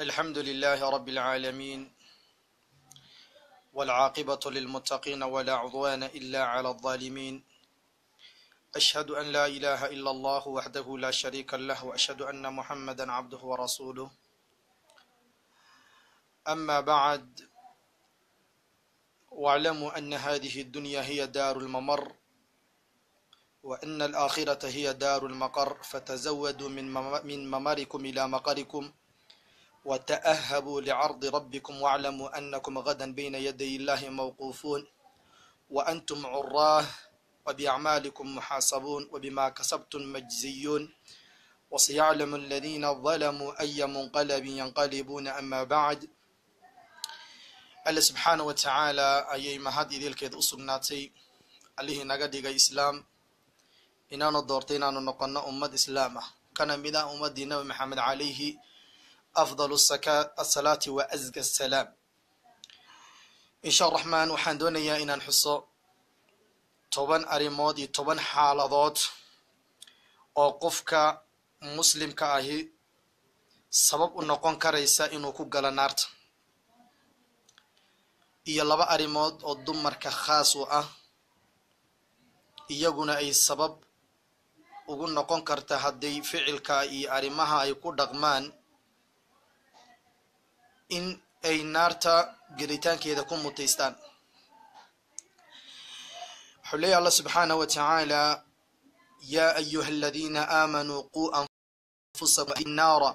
الحمد لله رب العالمين والعاقبة للمتقين ولا عدوان إلا على الظالمين. أشهد أن لا إله إلا الله وحده لا شريك له وأشهد أن محمدا عبده ورسوله. أما بعد، واعلموا أن هذه الدنيا هي دار الممر وأن الآخرة هي دار المقر، فتزودوا من ممركم إلى مقركم وتأهبوا لعرض ربكم واعلموا أنكم غدا بين يدي الله موقوفون وأنتم عراه وبأعمالكم محاسبون وبما كسبتم مجزيون وسيعلم الذين ظلموا أي منقلب ينقلبون. أما بعد، الله سبحانه وتعالى أي mahad idilkeed u sugnaatay allihii naga dhigay islaam inaanu doortay inaanu noqono ummad islaam ah kana mid ah ummadii nabi maxamed calayhi afdalu asalaati wa azka asalaam. insha raxmaan waxaan doonayaa inaan xuso 10 arrimood iyo 10 xaaladood oo qofka muslimka ahi sabab u noqon karaysa inuu ku galo naarta, iyo 2 arrimood oo dumarka khaas u ah iyaguna ay sabab ugu noqon karta haddii ficilka iyo arrimaha ay ku dhaqmaan in ay naarta gelitaankeeda ku mutaystaan. wuxuu leeyahay allah subxaanahu wa tacaala: yaa ayuha aladiina aamanuu quu anfusakum naara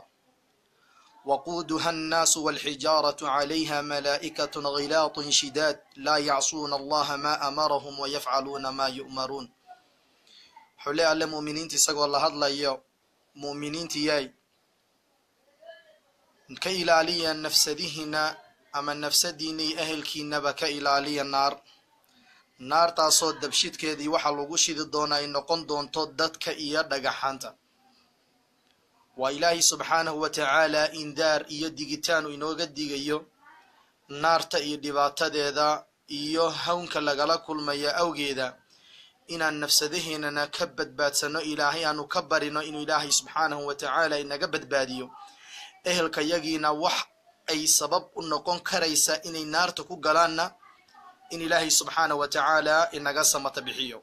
waquuduha annaasu walxijaaratu calayha malaa'ikatun ghilaatun shidaad laa yacsuuna allaha maa amarahum wayafcaluuna maa yu'maruun. wuxuu leeyahay alle mu'miniinta isagoo la hadlayo, mu'miniinta yaay ka ilaaliya nafsadihiina ama nafsadiina iyo ehelkiinaba ka ilaaliya naartaasoo dabshidkeedii waxa lagu shidi doona ay noqon doonto dadka iyo dhagaxaanta. waa ilaahay subxaanahu wa tacaala indaar iyo digitaan uu inooga digayo naarta iyo dhibaatadeeda iyo hawnka lagala kulmaya awgeeda inaan nafsadaheennana ka badbaadsano, ilaahay aanu ka barino inuu ilaahay subxaanahu wa tacaala inaga badbaadiyo, ehelka yagiina wax ay sabab u noqon karaysa inay naarta ku galaanna in ilaahay subxaanahu wa tacaala inaga samata bixiyo.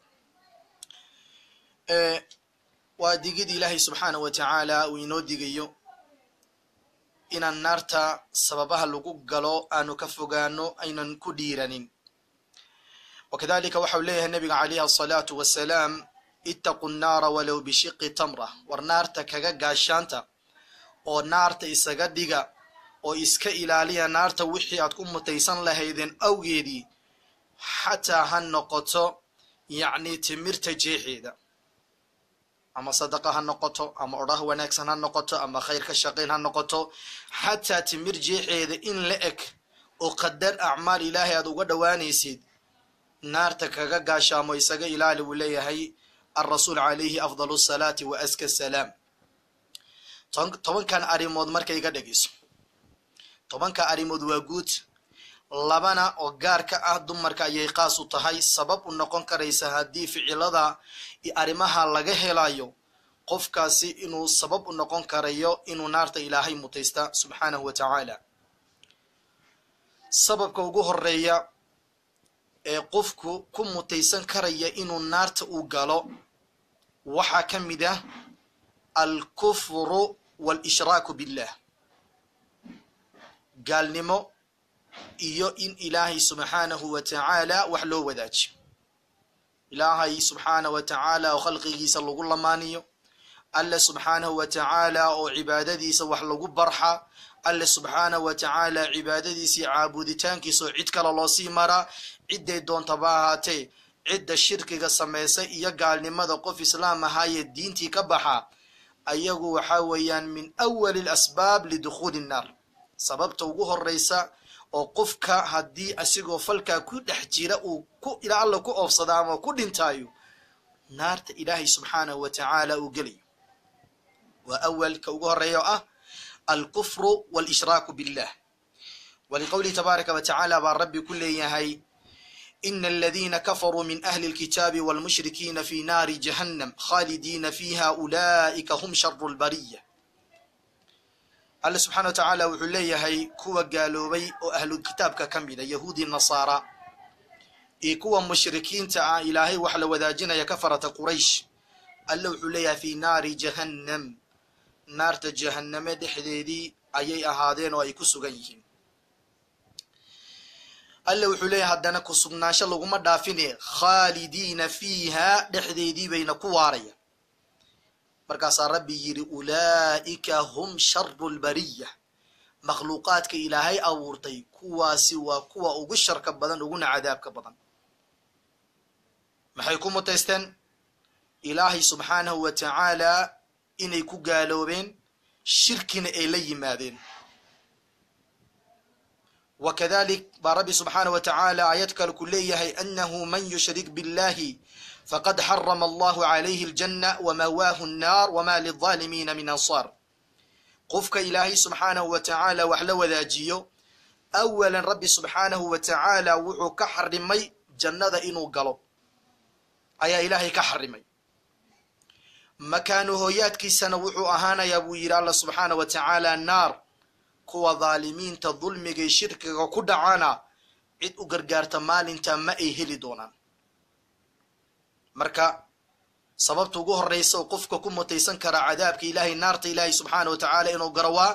waa digid ilaahay subxaanahu wa tacaala uu inoo digayo inaan naarta sababaha lagu galo aanu ka fogaano, aynan ku dhiiranin. wakadalika waxau leeyahay nabiga calayhi asalaatu wasalaam: ittaqu nnaara walow bishiqi tamra, war naarta kaga gaashaanta oo naarta isaga dhiga oo iska ilaaliya naarta wixii aad ku mutaysan lahaydeen awgeedii, xataa ha noqoto yacni timirta jeexeeda, ama sadaqa ha noqoto, ama odhah wanaagsan ha noqoto, ama khayr ka shaqayn ha noqoto, xataa timir jeexeeda in la eg oo qadar acmaal ilaahay aad uga dhowaanaysid naarta kaga gaashaamo isaga ilaali buu leeyahay alrasuul calayhi afdalu salaati wa aska salaam. 10 arrimood markay iga dhegeyso, 10 arrimood waa guud, 2 oo gaar ka ah dumarka ayay qaas u tahay, sabab u noqon karaysa haddii ficilada iyo arrimaha laga helayo qofkaasi inuu sabab u noqon karayo inuu naarta ilaahay mutaysta subxaanahu wa tacaala. sababka ugu horeeya ee qofku ku mutaysan karaya inuu naarta u galo waxaa ka mid ah alkufru walishraaku billah, gaalnimo iyo in ilaahay subxaanahu wa tacaala wax loo wadaajiyo. ilaahay subxaanahu wa tacaala oo khalqigiisa lagu lamaaniyo, alle subxaanahu wa tacaala oo cibaadadiisa wax lagu barxa, alle subxaanahu wa tacaala cibaadadiisa iyo caabuditaankiisa oo cid kale loo sii maraa, cidday doontaba ahaatee cidda shirkiga samaysa iyo gaalnimada qof islaam ahaayee diintii ka baxa, ayagu waxaa weeyaan min awali alasbaab lidukhuuli nnaar, sababta ugu horeysa oo qofka haddii asigoo falkaa ku dhex jira uu ilaa alla ku oofsada ama ku dhintaayo naarta ilaahay subxaanahu wa tacaala uu gelayo. waa awalka ugu horeeya oo ah alkufru walishraaku billah. waliqowlihi tabaaraka wa tacaala baa rabbi ku leeyahay: ina aladiina kafaruu min ahli lkitaabi walmushrikiina fi naari jahannam khaalidiina fiiha ulaa'ika hum sharu lbariya. الله سبحانه وتعالى وحليه هي كوا قالوا بي وأهل الكتاب ككمل يهودي النصارى كوا مشركين تاع إلهي وحل وذاجنا يكفرة قريش الله وحليه في نار جهنم نار جهنم دحديدي أي أهادين وأي كسوغيهم الله وحليه هدنا كسوغناش لغم دافنه خالدين فيها دحديدي بين كواريا مركز ربي يري أولئك هم شر البرية مخلوقات كإلهي أورتي كوا سوا كوا وقشر كبدن وقنا عذاب كبدن ما حيكون متستن إلهي سبحانه وتعالى إن يكون قالوا بين شركنا إلي ماذين وكذلك بربي سبحانه وتعالى آياتك الكلية هي أنه من يشرك بالله فقد حرم الله عليه الجنة ومواه النار وما للظالمين من أنصار قفك إلهي سبحانه وتعالى وحلو ذاجيو أولا ربي سبحانه وتعالى وحو كحرمي جنة إنو قلب أي إلهي كحرمي مكانه ياتكي سنوحو أهانا يبوير الله سبحانه وتعالى النار كوا ظالمين تظلمي شركك وكدعانا عد أقرقارت مال انت ما إيهلي دونا marka sababta ugu horeysa oo qofka ku mutaysan kara cadaabka ilaahay naarta ilaahay subhanahu wa ta'ala inuu garawa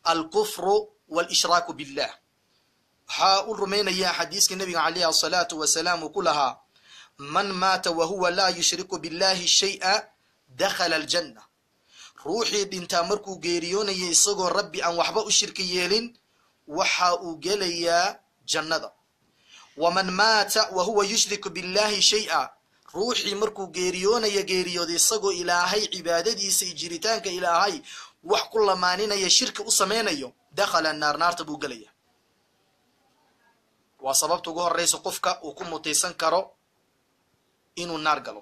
al-kufru wal-ishraku billah ha urmeynaya xadiiska nabiga alayhi salatu wa salam kulaha man mata wa huwa la yushriku billahi shay'a dakhala al-janna ruuxi dinta markuu geeriyoonayay isagoo rabbi aan waxba u shirki yeelin waxa uu gelayaa jannada waman mata wa huwa yushriku billahi shay'a ruuxi markuu geeriyoonaya geeriyooday isagoo ilaahay cibaadadiisa jiritaanka ilaahay wax ku lamaaninaya shirka u sameynayo dakhala an-nar naarta buu galaya waa sababta ugu horeysa qofka uu ku mutaysan karo inuu naar galo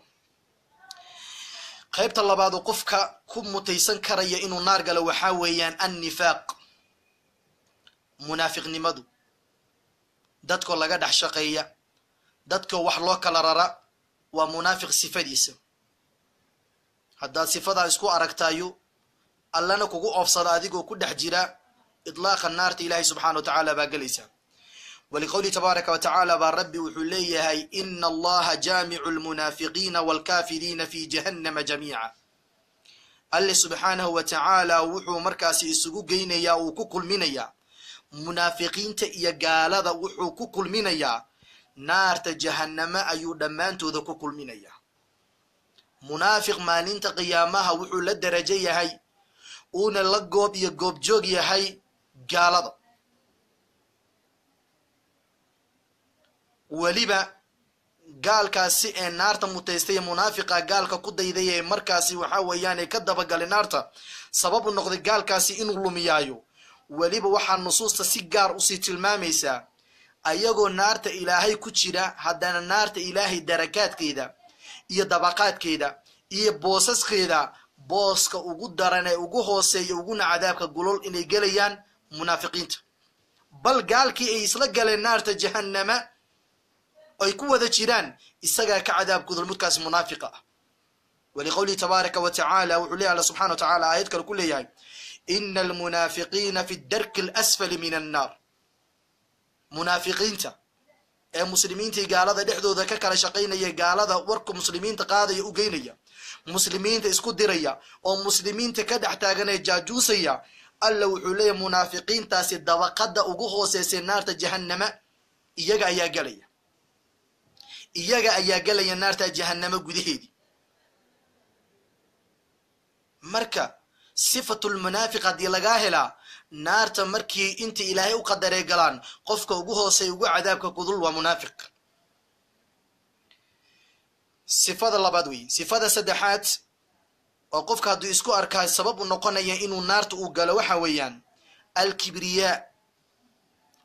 qaybta labaad oo qofka ku mutaysan karaya inuu naar galo waxa weeyaan an-nifaaq munaafiqnimadu dadka laga dhax shaqeeya dadka wax loo kala rara ومنافق صفديسه هذا صفدا اسكو aragtayo allana kugu ofsada adigoo ku dhex jira idlaaq النار ilaahi subhanahu wa ta'ala ba galaysa ولقول تبارك وتعالى بربي وحليه إن الله جامع المنافقين والكافرين في جهنم جميعا الله سبحانه وتعالى وحو مركاسي اسكو غينيا وككل منيا منافقين تيا قالدا وحو ككل منيا نار جهنم أيو دمانتو ذا كل منيا منافق مالين قيامها وحو للدرجة هاي اون اللقوب يقوب جوغي هاي قالض وليبا قال كاسي نارتا متيستي منافقة قال كقود يدي مركاسي وحاوي يعني كدبا قال نارتا سبب النقض قال كاسي إنو لميايو وليبا وحا النصوص تسيقار أسيت الماميسا ayagoo naarta ilaahay ku jira hadana naarta ilaahay darakaadkeeda iyo dabaqaadkeeda iyo boosaskeeda booska ugu daran ee ugu hooseeyo ugu cadaabka gulol inay galayaan munaafiqiinta bal gaalkii ay isla galeen naarta jahannama ay ku wada jiraan isaga ka cadaab gudul mudkaas munaafiqa ولقوله تبارك وتعالى وحليه الله سبحانه وتعالى آيات كلها إن المنافقين في الدرك الأسفل من النار منافقين تا مسلمين تي قالada dhexdooda ka kala shaqeynaya gaalada warku muslimiinta qaadaya u geynaya muslimiinta isku diraya oo muslimiinta ka dhax taaganay jaajuusaya alla wuxuu leeyahay munaafiqiintaasi dabaqada ugu hooseysay naarta jahannama iyaga ayaa galaya naarta jahannama gudaheedii marka sifatul munaafiqati laga helaa naarta markii inta ilaahay u qadaray galaan qofka ugu hoosay ugu cadaabka kudul waa munaafiq sifada labaad weey sifada saddexaad oo qofka haduu isku arkaa sabab u noqonaya inuu naarta u galo waxa weeyaan al-kibriya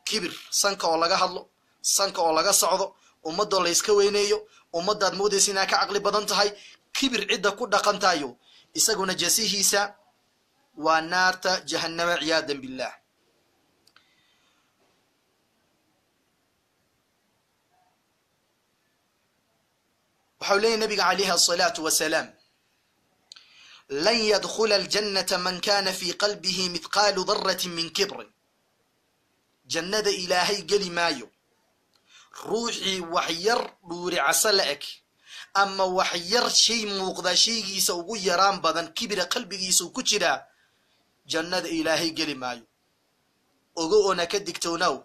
kibir sanka oo laga hadlo sanka oo laga socdo ummado la iska weyneeyo ummadaad moodaysa inay ka aqli badan tahay kibir cida ku dhaqantaayo isaguna jasihiisa ونارت جهنم عياذا بالله وحولي النبي عليه الصلاة والسلام لن يدخل الجنة من كان في قلبه مثقال ذرة من كبر جنة إلهي قلي مايو روحي وحير دوري عسلك أما وحير شيء موقضى شيء يسوي يرام بدن كبر قلبي يسو كتيرا جنة إلهي قلي مايو أنا كدكتوناو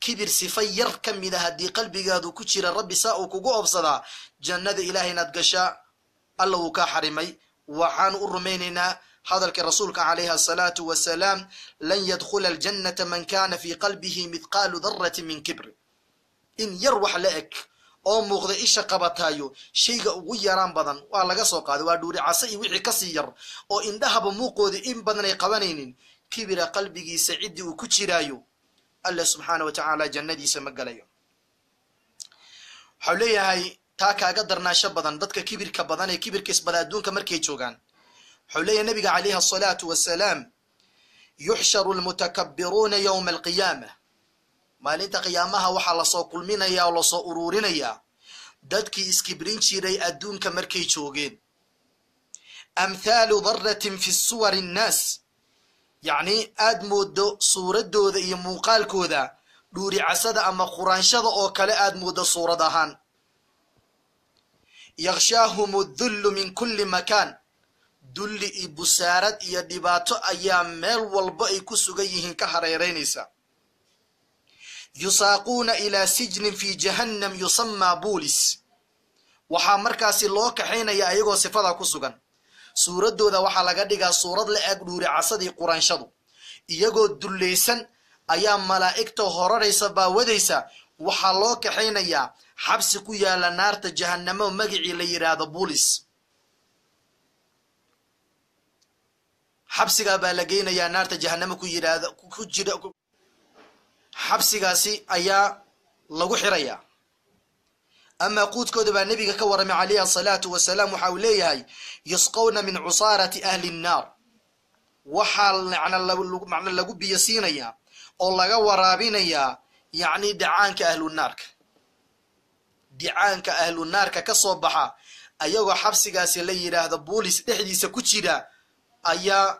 كبر سفير كم من هدي قلبي قادو كتيرا ربي ساوك وقو أبصدا جنة إلهي ندقشا الله كحرمي وحان أرميننا هذا الرسول عليه الصلاة والسلام لن يدخل الجنة من كان في قلبه مثقال ذرة من كبر إن يروح لك أو مغضى إيش قبطايو شيء ويران بدن وعلى قصوق هذا ودوري عسي وحي كسير أو إن ذهب موقود إن بدن قوانين كبر قلبه سعيد وكترايو الله سبحانه وتعالى جنة سمقليو حوليها هاي تاكا قدرنا شبضان ضدك كبير كبضان كبير كسبلا دونك مركي جوغان حولي النبي عليه الصلاة والسلام يحشر المتكبرون يوم القيامة ما لنت قيامها وحال صوق المنا يا ولا صوق أرورنا يا ضدك إسكبرين شيري أدونك مركي جوغين أمثال ذرة في الصور الناس يعني أدمود صورة دو يموقال كوذا دوري عسد أما قران شد أو كلا أدمود صورة دهان يغشاهم الذل من كل مكان دل إبسارت يدباتو أيام ميل والبئي كسوغيهن كهريرينيسا يساقون إلى سجن في جهنم يسمى بوليس وحا مركاسي لوكا حين يأيغو صفادا كسوغان سورة دودا وحا لغدقا سورة لأقدور عصدي قران شدو إيغو دليسان أيام ملائكتو هراريسا باوديسا وحا لوكا حين يا حبس كويا لنارت جهنم ومقعي ليراد بوليس حبس قابا لقينا يا نارت جهنم كويا كجر حبس قاسي أيا لغو حريا أما قوت كودبا النبي كورم عليه الصلاة والسلام وحوليه يسقون من عصارة أهل النار وحال معنى لغو بيسينيا أو لغو ورابينيا يعني دعانك أهل النار دعانك أهل النار كصوبها أيها حبس قاسي لي هذا بوليس تحديث كتيرا أي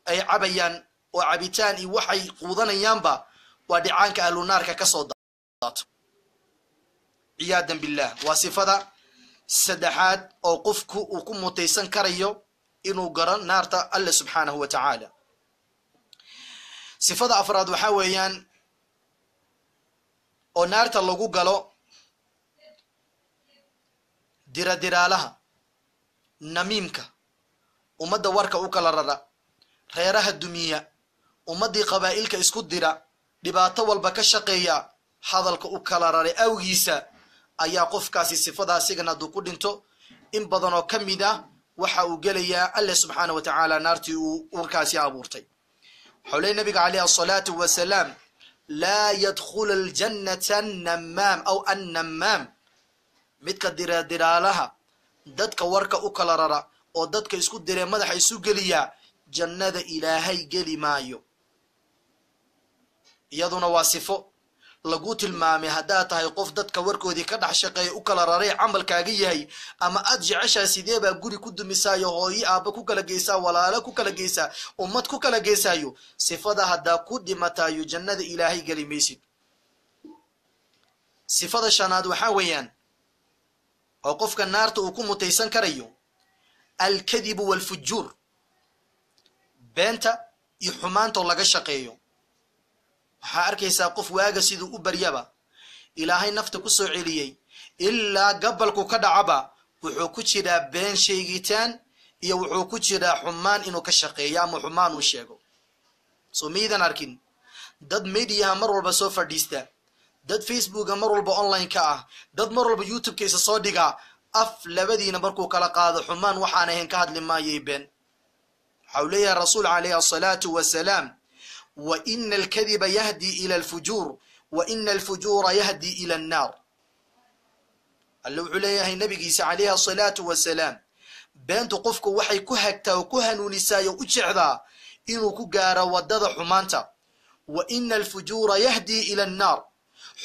عبيان وعبيتان وحي قوضنا ينبا ودعانك أهل النار كصوبات عيادا بالله وصفة سدحات أو قفك وكم متيسن كريو إنو قرن نارتا الله سبحانه وتعالى صفة أفراد وحاويان oo naarta lagu galo dira namiimka umada warka u kala rara reeraha dumiya umadii qabaa'ilka isku dira dhibaato walba ka shaqeeya hadalka u kala raray awgiisa ayaa qofkaasi sifadaasiga ku dhinto in badan oo kamida waxa uu gelayaa Allah subhanahu wa ta'ala naartii uu warkaasi abuurtay xawlay nabiga alayhi salatu wa salam لا يدخل الجنة النمام أو النمام متك ديرالها ددك ورك أكلررا أو ددك يسكو دير مدح يسو قليا جنة إلهي قلي مايو يدون واصفو لقوت المامي هداتها يقف ددك وركو دي كدح شقي أكلرري عمل كاقيهي أما أدجي عشا سيديبا قولي كدو مسايو هوي آبا كوكا لقيسا ولا لا كوكا لقيسا أمت كوكا لقيسايو صفada hada ku dhimatayo jannada ilaahay galimaysid sifada shanaad waxa weeyaan oo qofka naarta uu ku mutaysan karayo al-kadhib wal-fujur beenta iyo xumaanta laga shaqeeyo waxa arkaysaa qof waaga sidoo u baryaba ilaahay nafta ku soo celiyay illa gabalku ka dhacaba wuxuu ku jiraa been sheegitaan iyo wuxuu ku jiraa xumaan inuu ka shaqeeyo ama xumaan uu sheego سميدان أركين داد ميديا مر والبا سو فرديستا داد فيسبوك مر والبا أونلاين كا داد مر والبا يوتيوب كيسا صادقا أف لبدي نبركو كلا قاضي حمان وحانا هين كهد لما يبين حولي الرسول عليه الصلاة والسلام وإن الكذب يهدي إلى الفجور وإن الفجور يهدي إلى النار اللو عليه النبي قيسى عليه الصلاة والسلام بانتو قفكو وحي كهكتا وكهنو نسايا وجعذا إنو كجارا ودد حمانتا وإن الفجور يهدي إلى النار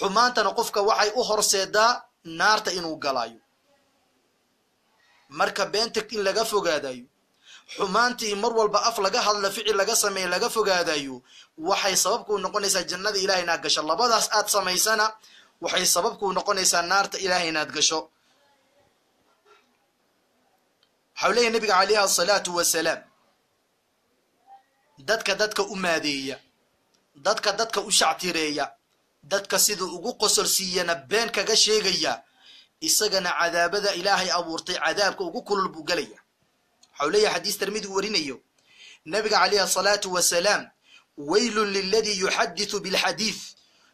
حمانتا نقفك وحي أخر سيدا نارتا إنو قلايو marka beenta in laga fogaadayo xumaantii mar walba af laga hadla ficil laga sameeyo laga fogaadayo waxay sabab ku noqonaysaa jannada ilaahay inaad gasho labadaas aad samaysana waxay sabab ku noqonaysaa naarta ilaahay inaad gasho xawleey nabiga calayhi salaatu wasalaam dadka u maadeeya dadka u shactireeya dadka sidoo ugu qosolsiiyana been kaga sheegaya isagana cadaabada ilaahay abuurtay cadaabka ugu kulul buu galaya حولي حديث ترمذي ورينيو النبي عليه الصلاة والسلام ويل للذي يحدث بالحديث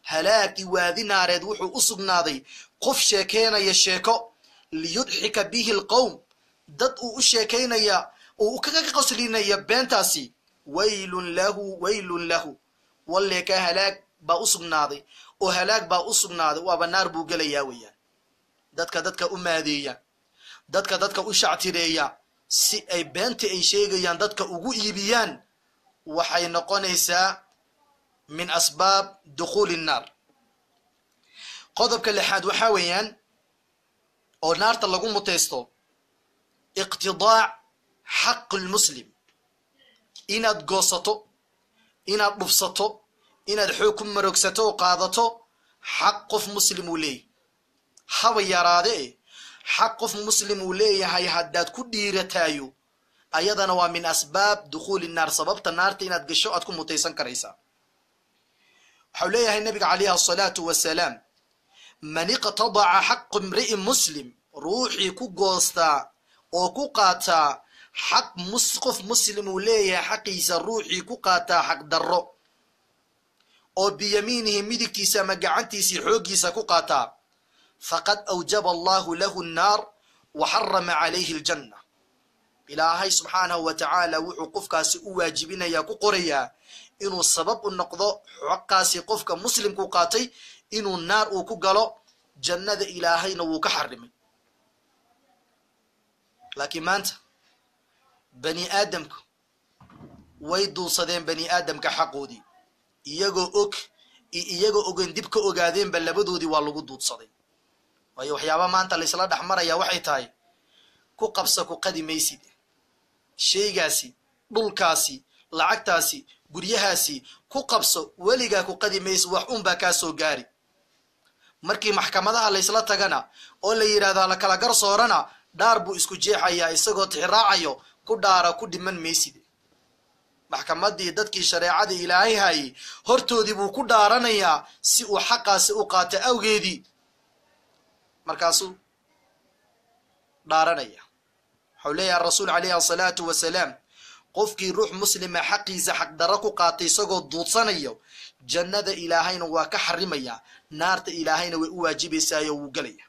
هلاك وادي نار يدوح أصب ناضي قف شاكينا يشاكو ليضحك به القوم ضد أشاكين يا وكذا قصرين يا بنتاسي ويل له واللي كهلاك بأصب ناضي وهلاك بأصب ناضي وبنار بوجليا ويا ضدك أمادية ضدك أشعتريا si ay beenta ay sheegayaan dadka ugu iibiyaan waxay noqonaysaa min asbaab dukhul an-nar qodobka lixaad waxa weeyaan oo naarta lagu muteysto iqtidaa' xaq al-muslim inaad goosato inaad dhufsato inaad xoog ku marogsato qaadato xaq qof muslim u leeyahay haba yaraade حق مسلم وليه هاي هداد كديرة تايو أيضا هو من أسباب دخول النار سببت النار تينات قشو أتكون متيسان كريسا حوليه النبي عليه الصلاة والسلام من اقتضع حق امرئ مسلم روحي كوغوستا أو كوقاتا حق مسقف مسلم وليه حقيسا روحي كوقاتا حق درو أو بيمينه مدكيسا مقعنتيسي حوقيسا كوقاتا فقد أوجب الله له النار وحرم عليه الجنة إلهي سبحانه وتعالى وحقف كاسي واجبين يا كقريا إنه السبب النقضاء حقاسي قفك مسلم كقاتي إنه النار وكقلو جنة إلهي نوك حرم لكن ما أنت بني آدمك ويدو صدين بني آدمك حقودي إيجو أوغندبك أوغادين بلبدودي والوجود صدين waayo waxyaaba maanta la isla dhaxmaraya waxay tahay ku qabso ku qadimaysid sheygaasi dhulkaasi lacagtaasi guryahaasi ku qabso waliga ku qadimaysid wax un baa ka soo gaari markii maxkamadaha la isla tagana oo la yiraahdo la kala gar soorana dhaar buu isku jeexaya isagoo tixraacayo ku dhaara ku dhiman meesid maxkamadii dadkii shariicada ilaahay hay hortoodii buu ku dhaaranaya si uu xaqaasi u qaato awgeedii markaasuu dhaaranaya xawleeya rasuul calayhi salaatu wasalaam qofkii ruux muslima xaqiisa xaq daro ku qaatay isagoo duudsanayo jannada ilaahayna waa ka xarimaya naarta ilaahayna way u waajibaysaa oo uu galaya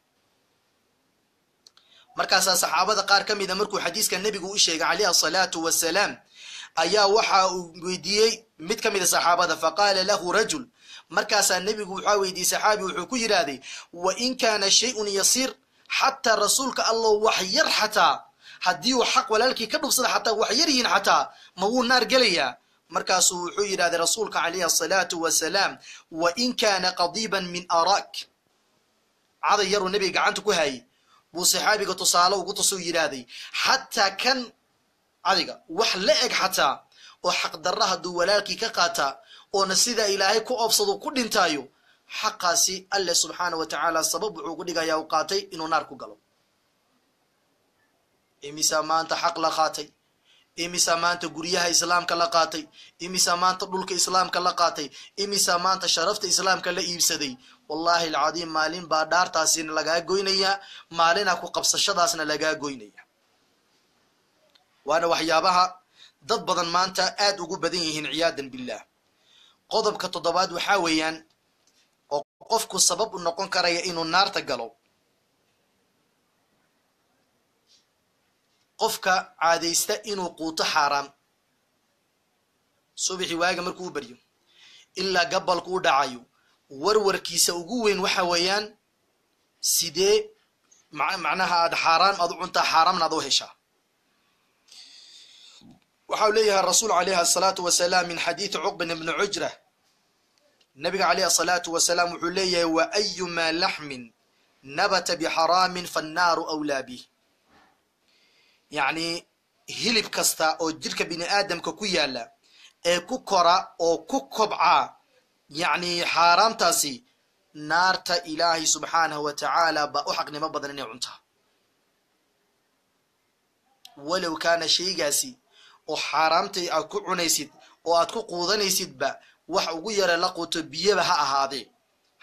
markaas saxaabada qaar kamid ah markuu xadiiska nabigu u sheegay calayhi salaatu wasalaam ayaa waxa uu weydiiyay mid kamid ah saxaabada faqala lahu rajul markaas nabigu wuxuu weydiiyay saxaabi wuxuu ku yiraahday wa in kana shay'un yasir hatta rasuulka allah wax yar hatta hadii uu xaq walaalkii ka dhufsada hatta wax yar yihiin hatta ma uu naar galaya markaas wuxuu yiraahday rasuulka calayhi salaatu wasalaam wa in kana qadiban min arak hada yaru nabi gacanta ku hayay buu saxaabiga tusaale ugu tusoo yiraahday hatta kan adiga wax la eg hatta oo xaq darraha duu walaalkii ka qaata oo nasida ilaahay ku oobsado ku dhintaayo xaqaasi Allah subhanahu wa ta'ala sabab wuxuu ku dhigayaa uu qaatay inuu naar ku galo imisa maanta xaq la qaatay imisa maanta guriyaha islaamka la qaatay imisa maanta dhulka islaamka la qaatay imisa maanta sharafta islaamka la iibsaday wallahi alazim maalin baa dhaartaasina laga goynaya maalina ku qabsashadaasna laga goynaya waana waxyaabaha dad badan maanta aad ugu badan yihiin ciyaadan billah qodobka toddobaad waxa weeyaan oo qofku sabab u noqon karaya inuu naarta galo qofka caadeysta inuu quuto xaraam subaxi waaga markuu bariyo illa gabalku u dhacayo warwarkiisa ugu weyn waxa weeyaan sidee macnaha aad xaraam aad cunta xaraamna aad u heshaa وحوليها الرسول عليه الصلاة والسلام من حديث عقبة بن عجرة النبي عليه الصلاة والسلام وحوليها وأيما لحم نبت بحرام فالنار أولى به yacni hilib kasta oo jirka bini aadamka ku yaala ee ku kora oo ku kobca yacni xaaraamtaasi naarta ilaahay subxaanahu wa tacaala baa u xaqnimo badan inay cuntaa walow kaana shaygaasi oo xaaraamtay aad ku cunaysid oo aad ku quudanaysidba wax ugu yara la quuto biyaba ha ahaadee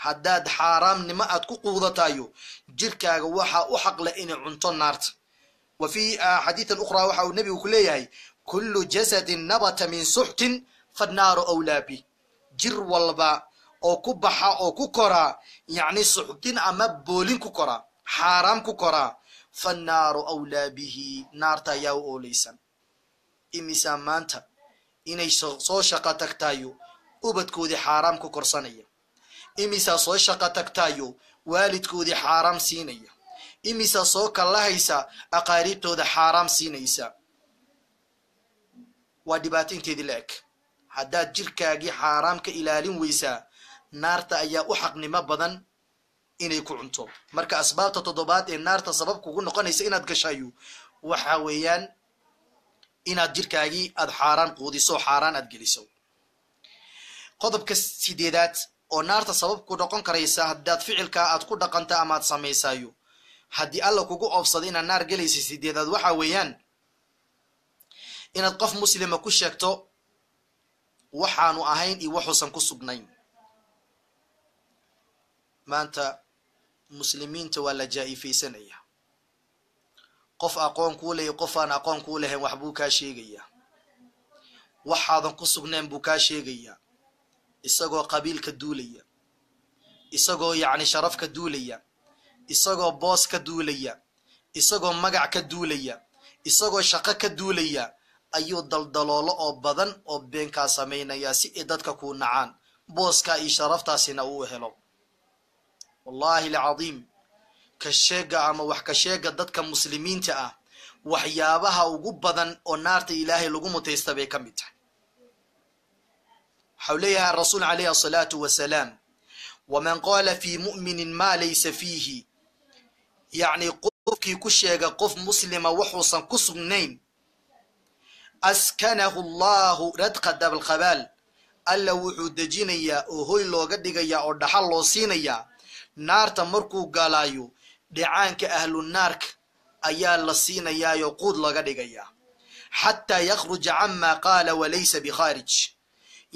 haddaad xaaraamnimo aad ku quudatayo jirkaaga waxaa u xaq leh inay cunto naarta wa fii xadiidan ukhraa waxa uu nebigu ku leeyahay kullu jasadin nabata min suxtin fannaaru awlaa bih jir walba oo ku baxa oo ku koraa yacni suxtin ama boolin ku koraa xaaraam ku koraa fannaaru awlaa bihi naarta ayaa u oolaysan imisaa maanta inay soo shaqo tagtayo ubadkoodii xaaraam ku korsanaya imisaa soo shaqo tagtayo waalidkoodii xaaraam siinaya imisaa soo kallahaysa aqaariibtooda xaaraam siinaysa waa dhibaato inteedii la eg haddaad jirkaagii xaaraam ka ilaalin weysaa naarta ayaa u xaqnimo badan inay ku cunto marka asbaabta toddobaad ee naarta sabab kugu noqonaysa inaad gashayo waxa weeyaan inaad jirkaagii aad xaaraan quudiso xaaraan aad geliso qodobka sideedaad oo naarta sabab ku noqon karaysa haddaad ficilkaa aad ku dhaqanta ama aad samaysayo haddii alla kugu oofsado inaad naar gelaysa sideedaad waxa weeyaan inaad qof muslima ku sheegto waxaanu ahayn iyo waxuusan ku sugnayn maanta muslimiinta waa la jaa'ifaysanaya qof aqoon kuu leeyahay qof aan aqoon kuu lahayn wax buu kaa sheegayaa waxaadan ku sugnayn buu kaa sheegayaa isagoo qabiil ka duulaya isagoo yacni sharaf ka duulaya isagoo boos ka duulaya isagoo magac ka duulaya isagoo shaqo ka duulaya ayuu daldaloolo oo badan oo beenkaa samaynaya si ay dadka kuu nacaan booskaa iyo sharaftaasina uu helo wallahi alcadiim ka sheega ama wax ka sheega dadka muslimiinta ah waxyaabaha ugu badan oo naarta ilaahay lagu mutaysta bay ka mid tahay waxau leeyahay rasuul calayhi asalaatu wasalaam waman qaala fii mu'minin maa laysa fiihi yacni qofkii ku sheega qof muslima wuxuusan ku sugnayn askanahu allahu radqa dabalqabaal alla wuxuu dejinayaa oo hoy looga dhigayaa oo dhaxal loo siinayaa naarta markuu galaayo dhicaanka ahlu naarka ayaa la siinayaayoo quud laga dhigayaa xataa yakhruja camaa qaala walaysa bikhaarij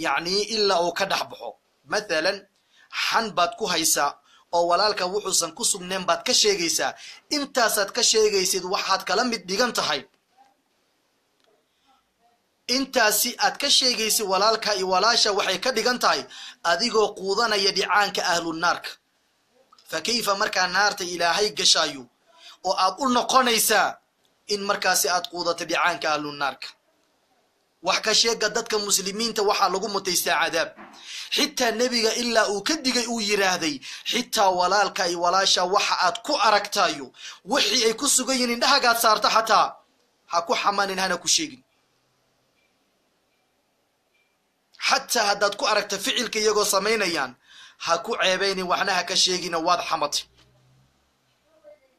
yacnii ilaa uu ka dhex baxo mathalan xan baad ku haysaa oo walaalka wuxuusan ku sugnayn baad ka sheegaysaa intaasaad ka sheegaysid waxaad kala mid dhigan tahay intaasi aad ka sheegaysid walaalka iyo walaasha waxay ka dhigan tahay adigoo quudanaya dhicaanka ahlu naarka fa kayfa markaa naarta ilaahay gashaayo oo aad u noqonaysaa in markaasi aad quudato dhicaanka ahlu naarka wax ka sheega dadka muslimiinta waxaa lagu mutaystaa cadaab xitaa nebiga ilaa uu ka digay uu yidhaahday xitaa walaalka iyo walaasha waxa aad ku aragtayo wixii ay ku sugan yihiin indhahagaad saarta xataa ha ku xamanin hana ku sheegin xataa haddaad ku aragta ficilka iyagoo samaynayaan ha ku ceebaynin waxna ha ka sheegina waad xamatay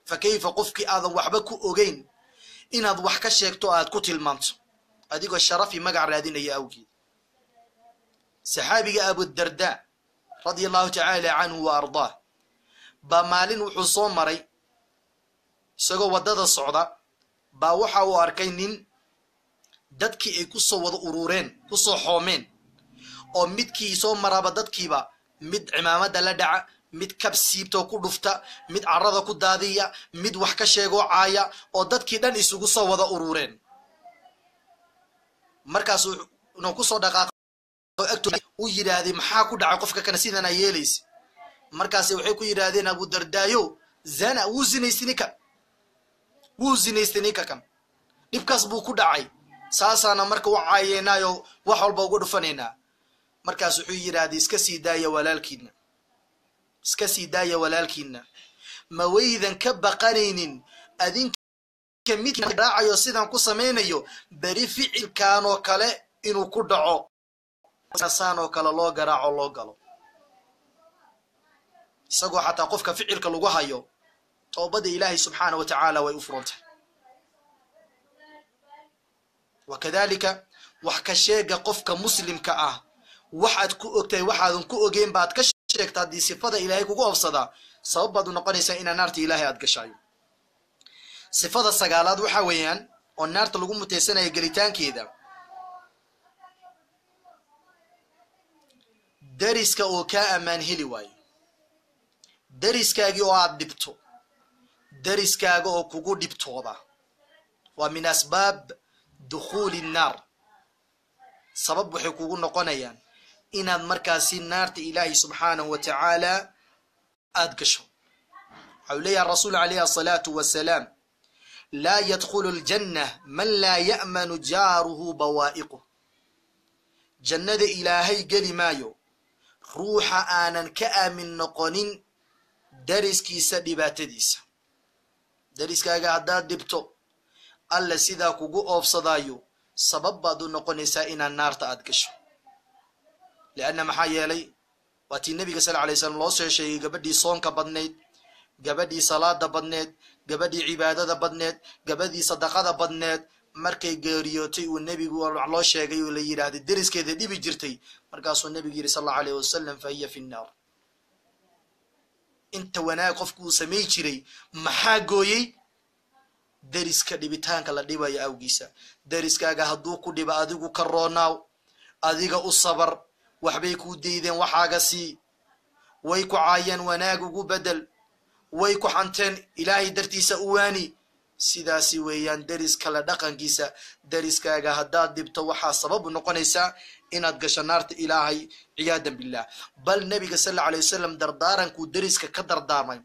fa kayfa qofkii aadan waxba ku ogeyn inaad wax ka sheegto aad ku tilmaanto adigoo sharafi magac raadinaya awgeed saxaabiga abudarda radia allahu tacaala canhu wa ardaah baa maalin wuxuu soo maray isagoo waddada socda baa waxa uu arkay nin dadkii ay ku soo wada urureen ku soo xoomeen oo midkii soo maraaba dadkiiba mid cimaamada la dhaca mid kab siibtoo ku dhufta mid carrada ku daadiya mid wax ka sheegoo caaya oo dadkii dhan isugu soo wada urureen markaasuu inuu ku soo dhaqaaqo uu yidhaahday maxaa ku dhacay qofka kana sidanaa yeelaysa markaasi waxay ku yidhaahdeen abudardaayo zana wuu zinaystay ninka kan dhibkaas buu ku dhacay saasaana marka u caayeenaayo wax walba ugu dhufanaynaa markaas wuxuu yidhaahday iska sii daaya walaalkiina ma waydan ka baqanaynin adinka midka raacayo sidan ku samaynayo beri ficilkaanoo kale inuu ku dhaco saanoo kale loo garaaco loo galo isagoo xataa qofka ficilka lagu hayo toobada ilaahay subxaana wa tacaala way u furantahay wakadhalika wax ka sheega qofka muslimka ah waxaad ku ogtay waxaadan ku ogeyn baad ka sheegtaa haddii sifada ilaahay kugu oofsadaa sabab baad u noqonaysaa inaa naarta ilaahay aad gashayo sifada sagaalaad waxaa weeyaan oo naarta lagu mutaysanaya gelitaankeeda dariska oo kaa ammaan heli waayo dariskaagii oo aad dhibto dariskaaga oo kugu dhibtooda waa min asbaab dukhuuli nnaar sabab waxay kugu noqonayaan inaad markaasi naarta ilaahi subxaanahu wa tacaala aad gasho waxau leeyahay rasuul calayhi asalaatu wasalaam laa yadkhulu aljanna man laa ya'manu jaaruhu bawaa'iquh jannada ilaahay geli maayo ruuxa aanan ka aamin noqonin dariskiisa dhibaatadiisa dariskaaga haddaad dhibto alla sidaa kugu oofsadaayo sabab baad u noqonaysaa inaad naarta aad gasho lianna maxaa yeelay waa tii nebiga sal alay slam loo soo sheegay gabadhii soonka badneyd gabadhii salaada badneed gabadhii cibaadada badneed gabadhii sadaqada badneed markay geeriyootay uu nebigu loo sheegay oo la yidhaahday deriskeeda dhibi jirtay markaasuu nebigu yidhi sal allahu alayh wasalam fa hiya fi nnaar inta wanaag qofku uu samay jiray maxaa gooyey deriska dhibitaanka la dhibayo awgiisa deriskaaga hadduu ku dhiba adigu ka roonaaw adiga u sabar waxbay kuu daydeen waxaaga sii way ku caayeen wanaag ugu bedel way ku xanteen ilaahay dartiisa u waani sidaasi weeyaan deris kala dhaqankiisa deriskaaga haddaad dhibto waxaa sabab u noqonaysaa inaad gasho naarta ilaahay ciyaadan billah bal nabiga sal allahu alayh wasalam dardaarankuu deriska ka dardaarmay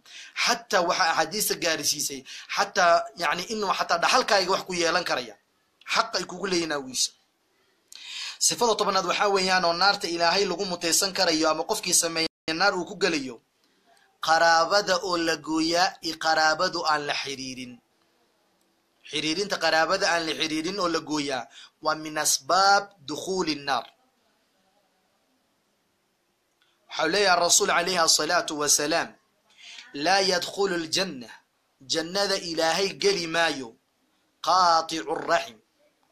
xataa waxaa axaadiista gaarisiisay xataa yani inuu xataa dhaxalkaaga wax ku yeelan karaya xaq ay kugu leeyihin awgiisa sifada tobanaad waxaa weeyaan oo naarta ilaahay lagu mutaysan karayo ama qofkii sameeya naar uu ku gelayo qaraabada oo la gooyaa iyo qaraabadu aan la xiriirin xiriirinta qaraabada aan la xiriirin oo la gooyaa waa min asbaab dukhuuli nnaar waxau leeyahay rasuul calayhi asalaatu wasalaam laa yadkhulu aljanna jannada ilaahay geli maayo qaaticu raxim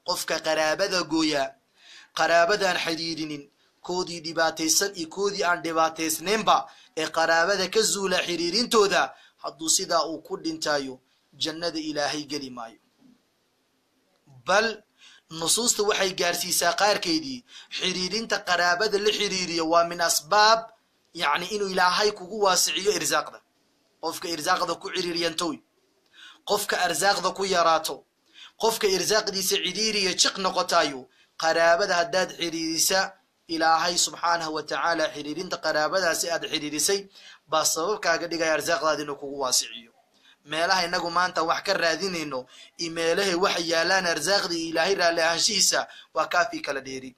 qofka qaraabada gooyaa qaraabadaan xiriirinin koodii dhibaataysan iyo koodii aan dhibaataysnaynba ee qaraabada ka zuula xiriirintooda hadduu sidaa uu ku dhintaayo jannada ilaahay geli maayo bal nusuusta waxay gaarsiisaa qaarkeedii xiriirinta qaraabada la xiriiriyo waa min asbaab yani inuu ilaahay kugu waasiciyo irsaaqda qofka irsaaqda ku ciriiriyantoy qofka arsaaqda ku yaraato qofka irsaaqdiisa cidhiiriya jiq noqotaayo qaraabada haddaad xiriirisa ilaahay subxaanahu wa tacaala xiriirinta qaraabadaasi aad xiriirisay baa sababkaaga dhigaya arsaaqdaada inuu kugu waasiciyo meelaha inagu maanta wax ka raadinayno iyo meelahay waxa yaalaan arsaaqdii ilaahay raalli ahaanshihiisa waa kaafii kala dheeri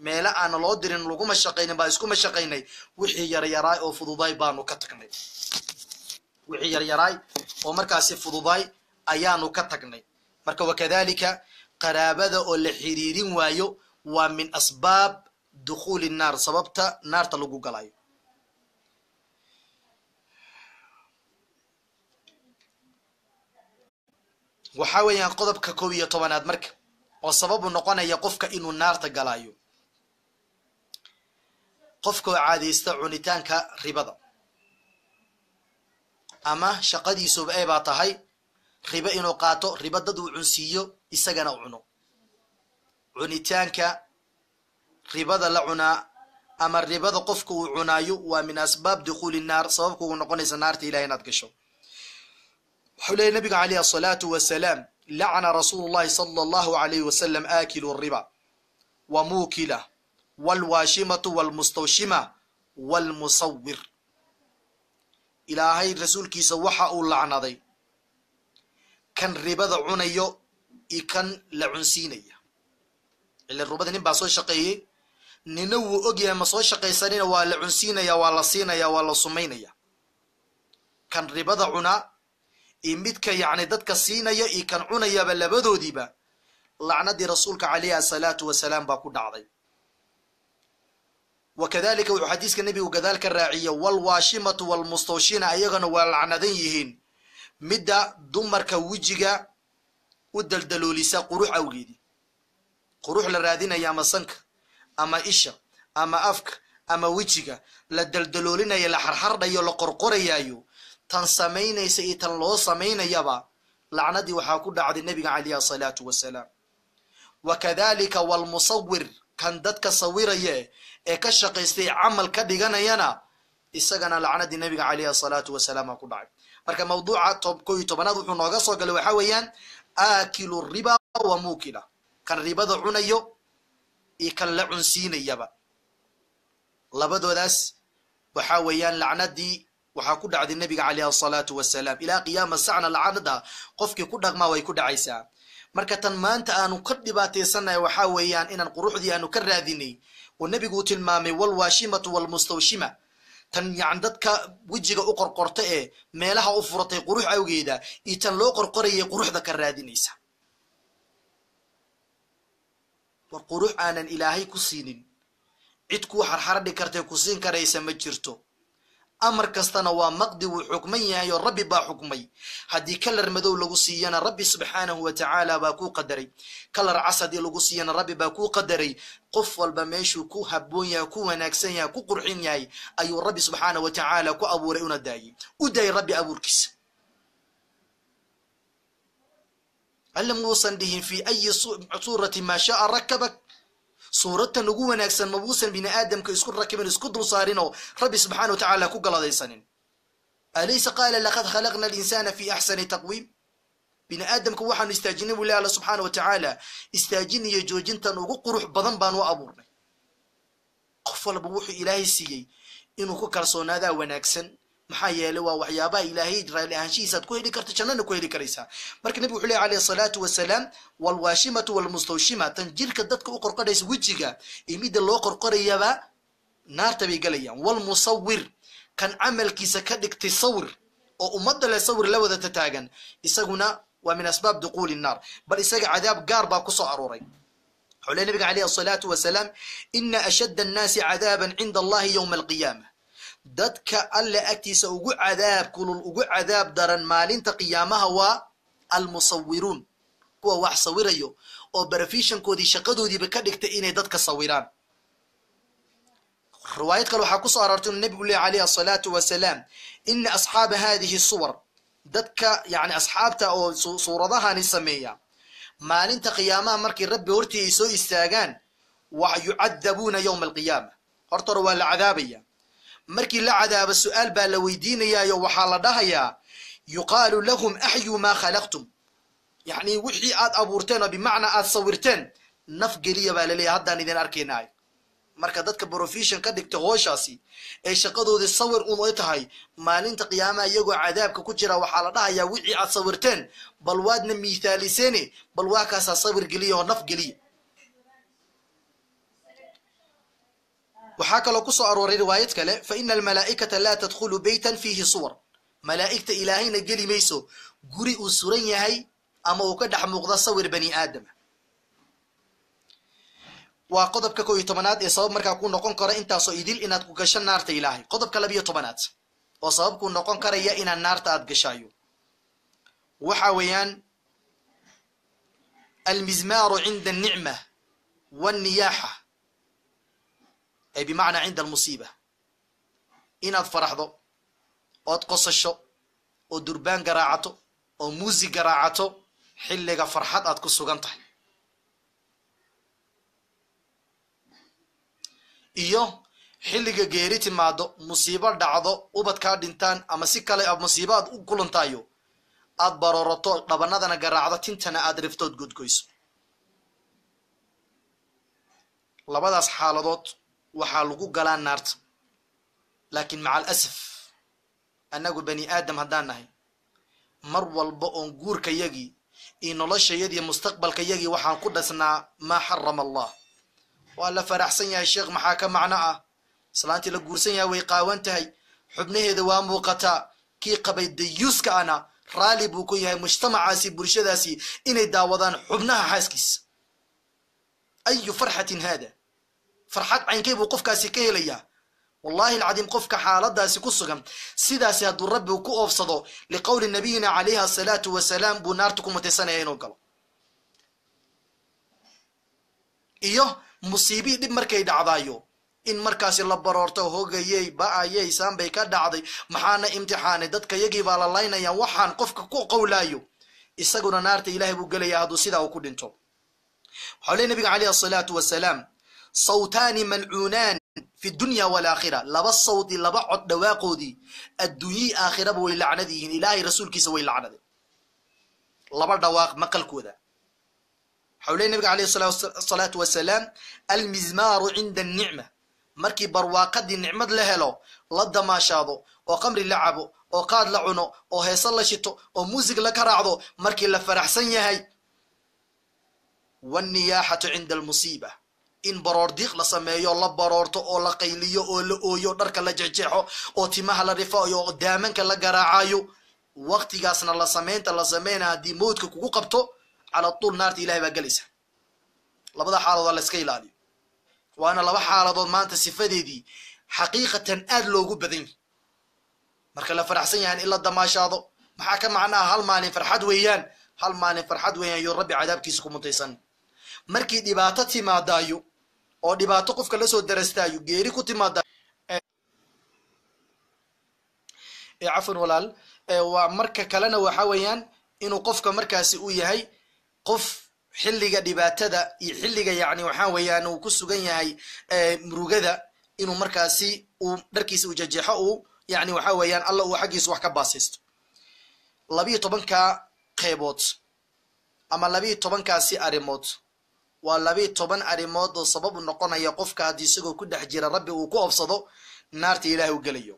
meela aana loo dirin laguma shaqaynin baa iskuma shaqaynay wixii yaryaraay oo fududaay baanu ka tagnay wixii yaryaraay oo markaasi fududaay ayaanu ka tagnay marka wakadhalika qaraabada oo la xiriirin waayo waa min asbaab dukhuuli nnaar sababta naarta lagu galayo waxaa weeyaan qodobka 11aad marka oo sababu noqonaya qofka inuu naarta galayo qofka oo caadaysta cunitaanka ribada ama shaqadiisuba ay baa tahay riba inuu qaato riba dad uu cunsiiyo isagana u cuno cunitaanka ribada la cunaa ama ribada qofka uu cunaayo waa min asbaab dukhuuli nnaar sababku uu noqonaysa naarta ilahay inaad gasho حولي النبي عليه الصلاة والسلام لعن رسول الله صلى الله عليه وسلم آكل الربا وموكله والواشمة والمستوشمة والمصور إلى هاي الرسول كي سوحا اللعنة دي كان ربا عنيو كان لعنسينية إلا الربا دي نبع صوي شقيه ننو أجي ما صوي شقيه سنين ولا عنسينية ولا صينية ولا صمينية كان ربا عنا midka yani dadka siinaya iyo kan cunayaba labadoodiiba lacnadii rasuulka calayhi asalaatu wasalaam baa ku dhacday wakadhalika wuxuu xadiiska nebigu gadaal ka raaciya walwaashimatu walmustawshina ayagana waa lacnadan yihiin midda dumarka wejiga u daldaloolisa qurux awgeedii قروح لرادينا يا مسنك أما إيشا أما أفك أما وجهك لدلدلولنا يلا حرحرنا يلا قرقرة يايو تنسمين سيئة الله سمين يبا لعنة وحاكود عد النبي عليه الصلاة والسلام وكذلك والمصور كان دتك صويرة كشق يستي عمل كديغانا ينا إساقنا لعنة النبي عليه الصلاة والسلام أكود عد marka mawduuca toobkooy tobanaad wuxuu nooga soo galay waxa weeyaan aakilu riba wa muukila kan ribada cunayo iyo kan la cunsiinayaba labadoodaas waxa weeyaan lacnadii waxa ku dhacday nabiga kaleey salaatu wasalaam ila qiyaama sa'na lacnada qofkii ku dhaqma way ku dhacaysaa marka tan maanta aanu ka dhibaateysanay waxa weeyaan inaan quruxdii aanu ka raadinay oo nabigu tilmaamay wal washimatu wal mustawshima tan yaan dadka wajiga u qorqorta meelaha u furatay qurux awgeeda iyo tan loo qorqorayay quruxda ka raadinaysa war qurux aanan ilaahay ku siinin cid ku xarxar dhikartay ku siin karaysa ma jirto amar kastana waa maqdi uu xukman yahay oo rabbi baa xukmay hadii kalar madow lagu siiyana rabbi subhanahu wa ta'ala baa ku qadaray kalar casadi lagu siiyana rabbi baa ku qadaray qof walba meeshuu ku haboon yahay ku wanaagsan yahay ku qurxin yahay ayuu rabbi subhanahu wa ta'ala ku abuuray una daayay u daay rabbi abuurkiisa allam wasandihin fi ay surati ma sha'a rakabak suuradda ugu wanaagsan mabuusan bini aadamka isku rakibin isku dul saarino rabbi subhanahu wa ta'ala ku galadaysanin alaysa qala laqad khalaqna al-insana fi ahsani taqwim bini aadamka waxaan istaajinay wali Allah subhanahu wa ta'ala istaajiniyo joojintan ugu qurux badan baan u abuurnay qof walba wuxuu ilaahay siiyay inuu ku kalsoonaada wanaagsan maxaa yeelay waa waxyaabaha ilaahay raali ahaanshiisa ku heli karto jannada ku heli karaysa marka nabigu wuxuu leeyahay salaatu wasalaam wal washimatu wal mustawshima tanjirka dadka u qorqoraysa wajiga imida loo qorqorayaba naarta bay galayaan wal musawwir kan amalkiisa ka dhigtay sawir oo umada la sawir la wada taagan isaguna waa min asbaab duqul an-nar bal isaga cadaab gaar baa ku soo arooray xulay nabiga kaleey salaatu wasalaam inna ashadda an-nasi cadaban 'inda allahi yawm al-qiyamah dadka alla agtiisa ugu cadaab kulul ugu cadaab daran maalinta qiyaamaha waa al-musawwirun kuwa wax sawirayo oo barafishankoodii shaqadoodiiba ka dhigtay inay dadka sawiraan riwaayad kale waxa ku soo aroortay nabiga kaleey salaatu wasalaam inna ashab hadhihi suwar dadka yaani asxaabta oo suuradahan sameeya maalinta qiyaamaha markii rabbi hortii ay soo istaagaan wa yu'adabuna yawm al-qiyamah horta waa la cadaabaya markii la cadaabo su'aal baa la weydiinayaa waxa la dhahayaa yuqaalu lahum ahyu ma khalaqtum yani wixii aad abuurteen oo bimaana aad sawirteen naf galiya baa la leeyahay haddaan idin arkaynaa marka dadka profession ka dhigta hooshaasi ee shaqadooda sawir u tahay maalinta qiyaamaha iyagoo cadaabka ku jira waxa la dhahayaa wixii aad sawirteen bal waadna miisaaliseen bal waa kaas sawir galiya oo naf galiya وحكى لو كسو أروري رواية كله فإن الملائكة لا تدخل بيتا فيه صور ملائكة إلهينا جلي ميسو قري أسرين هاي أما وكدح مغضى صور بني آدم وقضب كوي طبنات إصاب مركا كون نقون كرا إنتا صيديل إنا تكوكشن نار إلهي قضب كلبية طبنات وصاب كون نقون كرا يا إنا النار تأدقشايو وحاويان المزمار عند النعمة والنياحة أي بمعنى عند المصيبة إن فرحضو أو تقصشو أو دربان قراعته أو موزي قراعته حلقة فرحات أتقصو قنطح إيوه حلقة قيريتي مادو مصيبة دعضو وبد كاردنتان أما سيكالي أب مصيبات وكولنتايو أد برورتو لبنادنا قراعته تنتنا أدرفتو تقود كويسو لبداس حالدوت waxaa lagu galaa naarta laakiin macal asaf anagu bani aadam hadaan nahay mar walba oo guurka yagi in noloshayadii mustaqbalka yagi waxaan ku dhasnaa ma xarama Allah wala faraxsan yahay sheekh maxaa ka macna ah islaantii la guursan yahay way qaawan tahay xubnaheeda waa muuqata kii qabay dayuuska ana raali buu ku yahay mujtamacaasi bulshadaasi inay daawadaan xubnaha xaaskiisa ayu farxatin hada فرحات عين كيف وقفك سكيليا والله العظيم قفك حالة سكسجم سيدا سيد الرب وكوف صدو لقول النبينا عليها الصلاة والسلام بنارتكم متسنين وقال iyo musiibii dhib markay dhacdayo in markaasi la baroorto hogayay ba'ayay saambay ka dhacday maxaana imtixaanay dadka yagii baa la laynayaan waxaan qofka ku qowlaayo isaguna naarta ilaahay buu gelayaa hadduu sidaa uu ku dhinto waxaa leeyahay nabiga calayhi asalaatu wasalaam sawtaani malcuunaan fi dunya walaakhira laba sawti laba cod dhawaaqoodii adduunyii aakhiraba way lacnad yihiin ilaahay rasuulkiisa way lacnaday laba dhawaaq maqalkooda waxaa leeyahay nabiga calayhi asalaatu wasalaam almizmaaru cinda annicma markii barwaaqadii nicmad la helo la damaashaado oo qamri la cabo oo qaad la cuno oo heesa la shito oo muusig la ka raacdo markii la faraxsan yahay wanniyaaxatu cinda almusiiba in baroor diiq la sameeyo la baroorto oo la qayliyo oo la ooyo dharka la jeexjeexo oo timaha la rifaayo oo daamanka la garaacayo waqtigaasna la sameynta la sameynaa haddii mowdka kugu qabto cala tuul naarta ilahay baa gelaysa labada xaaladood la iska ilaaliyo waana laba xaaladood maanta sifadeedii xaqiiqatan aad loogu badan yahay marka la faraxsan yahay in la damaashaado maxaa ka macnaha hal maalin farxad weeyaan iyo rabbi cadaabkiisa ku mutaysan markii dhibaato timaadaayo oo dhibaato qofka la soo darastaayo geeri ku timaadaayo cafwan walaal waa marka kalena waxa weeyaan inuu qofka markaasi uu yahay qof xilliga dhibaatada iyo xilliga yacni waxaa weeyaan uu ku sugan yahay murugada inuu markaasi uu dharkiisa u jajeexo uu yacni waxaa weeyaan alla uu xaggiisa wax ka baasaysto 12 qeybood ama 12kaasi arrimood waa 12 arrimood oo sabab u noqonaya qofka haddii isagoo ku dhex jira rabbi uu ku obsado naarta ilaahay u gelayo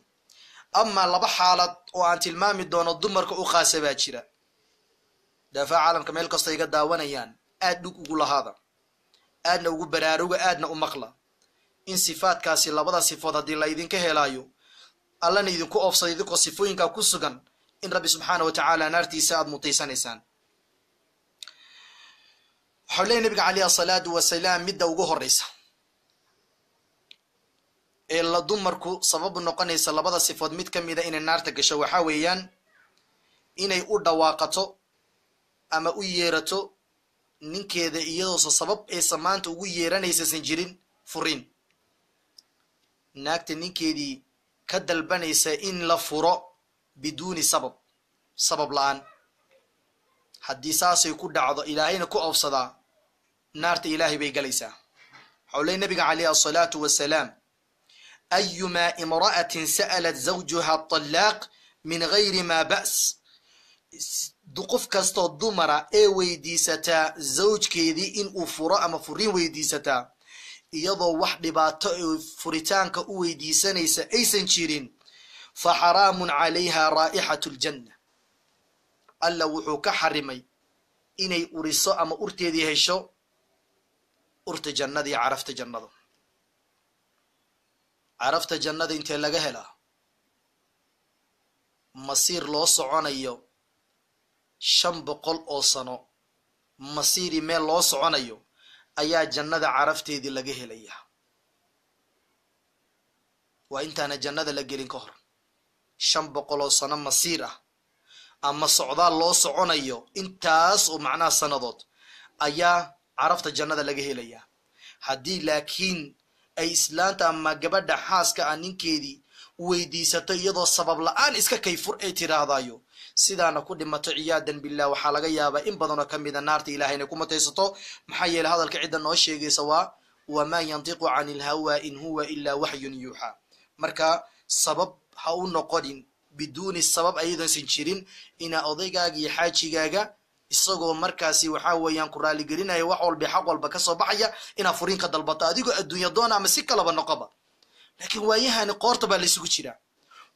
ama laba xaalad oo aan tilmaami doono dumarka u qaasabaa jira daafaca caalamka meel kasta iga daawanayaan aad dhug ugu lahaada aadna ugu baraaruga aadna u maqla in sifaadkaasi labada sifood haddii la idinka helaayo allana idinku oofsada idinkoo sifooyinkaa ku sugan in rabbi subxaana wa tacaala naartiisa aad mutaysanaysaan waxau leeyahy nabiga calayhi asalaatu wasalaam midda ugu horeysa ee la dumarku sababu noqonaysa labada sifood mid ka mida inay naarta gasho waxaa weeyaan inay u dhawaaqato ama u yeerato ninkeeda iyadoosa sabab aysa maanta ugu yeeranaysasan jirin furin naagta ninkeedii ka dalbanaysa in la furo biduuni sabab la-aan haddii saasay ku dhacdo ilaahayna ku oofsadaa naarta ilaahay bay galaysaa waxau leey nabiga calayhi asalaatu wasalaam ayumaa imra'atin sa'alat zawjuha talaaq min gayri maa ba's qof kastoo dumara ee weydiisataa zawjkeedii in uu furo ama furin weydiisataa iyadoo wax dhibaato furitaanka u weydiisanaysa aysan jirin fa xaraamun calayha raa'ixatu ljanna alla wuxuu ka xarimay inay uriso ama urteedii hesho urta jannada iyo carafta jannada intee laga helaa masiir loo soconayo 500 oo sano masiiri meel loo soconayo ayaa jannada carafteedii laga helayaa waa intaana jannada la gelin ka hor 500 oo sano masiir ah ama socdaal loo soconayo intaas oo macnaha sanadood ayaa carafta jannada laga helayaa haddii laakiin ay islaanta ama gabadha xaaska ah ninkeedii weydiisato iyadoo sabab la-aan iska kayfur ay tiraahdayo sidaana ku dhimato ciyaadan billah waxaa laga yaabaa in badanoo ka mida naarta ilahay inay ku mataysato maxaa yeelay hadalka cidda noo sheegaysa waa wamaa yantiqu cani ilhawa in huwa ilaa waxyun yuuxa marka sabab ha u noqonin biduuni sabab ayadoosan jirin inaa odaygaaga iyo xaajigaaga isagoo markaasi waxaa weeyaan ku raaligelinaya wax walba xaq walba ka soo baxaya inaa furiin ka dalbato adigoo adduunya doona ama si kalaba noqoba laakiin waayahani qoorta baa laysugu jiraa